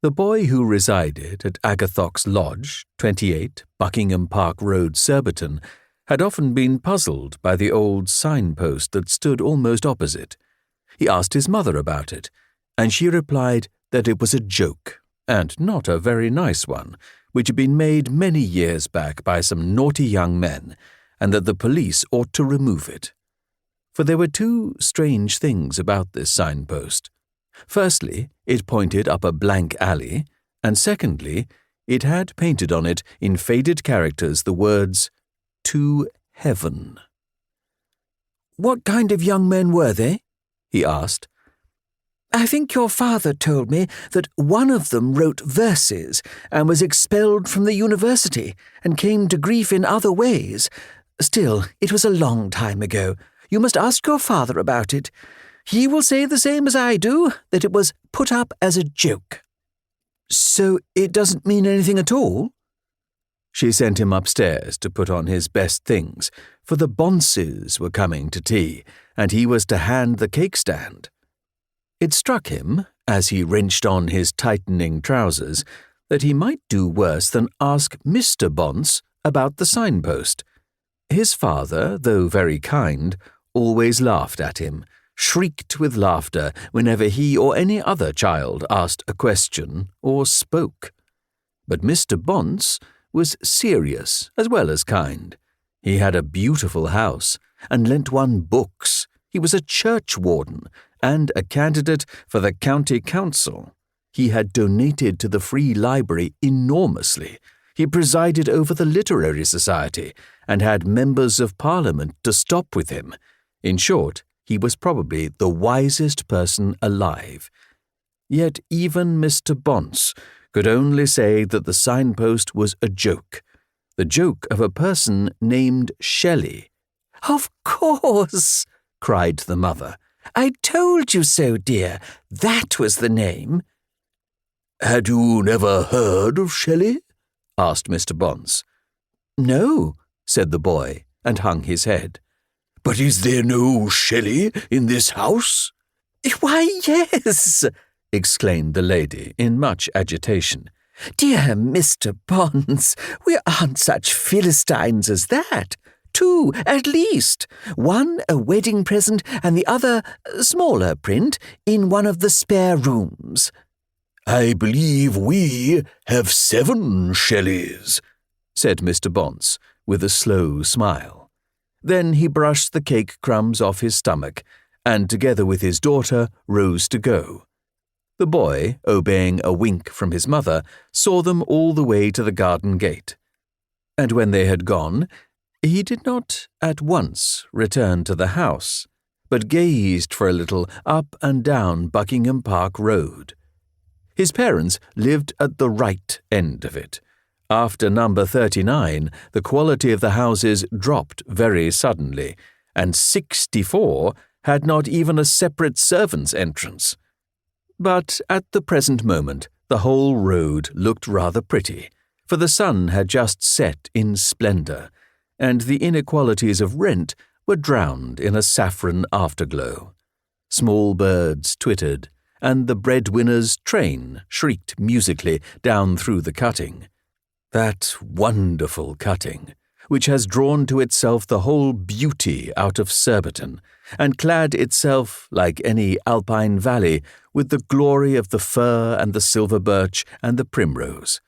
The boy who resided at Agathox Lodge, 28, Buckingham Park Road, Surbiton, had often been puzzled by the old signpost that stood almost opposite. He asked his mother about it, and she replied that it was a joke, and not a very nice one, which had been made many years back by some naughty young men, and that the police ought to remove it. For there were two strange things about this signpost. Firstly, it pointed up a blank alley, and secondly, it had painted on it in faded characters the words, "To Heaven." "What kind of young men were they?" he asked. "I think your father told me that one of them wrote verses and was expelled from the university and came to grief in other ways. Still, it was a long time ago. You must ask your father about it. He will say the same as I do, that it was put up as a joke." "So it doesn't mean anything at all?" She sent him upstairs to put on his best things, for the Bonces were coming to tea, and he was to hand the cake stand. It struck him, as he wrenched on his tightening trousers, that he might do worse than ask Mr. Bonce about the signpost. His father, though very kind, always laughed at him, shrieked with laughter whenever he or any other child asked a question or spoke. But Mr. Bonce was serious as well as kind. He had a beautiful house, and lent one books. He was a churchwarden, and a candidate for the county council. He had donated to the Free Library enormously. He presided over the Literary Society, and had members of Parliament to stop with him. In short, he was probably the wisest person alive. Yet even Mr. Bonce could only say that the signpost was a joke, the joke of a person named Shelley. "Of course," cried the mother. "I told you so, dear. That was the name." "Had you never heard of Shelley?" asked Mr. Bonce. "No," said the boy, and hung his head. "But is there no Shelley in this house?" "Why, yes," exclaimed the lady in much agitation. "Dear Mr. Bonce, we aren't such Philistines as that. 2, at least. One a wedding present and the other, smaller print, in one of the spare rooms." "I believe we have 7 Shelleys," said Mr. Bonce, with a slow smile. Then he brushed the cake crumbs off his stomach, and together with his daughter rose to go. The boy, obeying a wink from his mother, saw them all the way to the garden gate. And when they had gone, he did not at once return to the house, but gazed for a little up and down Buckingham Park Road. His parents lived at the right end of it. After number 39, the quality of the houses dropped very suddenly, and 64 had not even a separate servants' entrance. But at the present moment, the whole road looked rather pretty, for the sun had just set in splendour, and the inequalities of rent were drowned in a saffron afterglow. Small birds twittered, and the breadwinner's train shrieked musically down through the cutting. That wonderful cutting, which has drawn to itself the whole beauty out of Surbiton, and clad itself, like any alpine valley, with the glory of the fir and the silver birch and the primrose.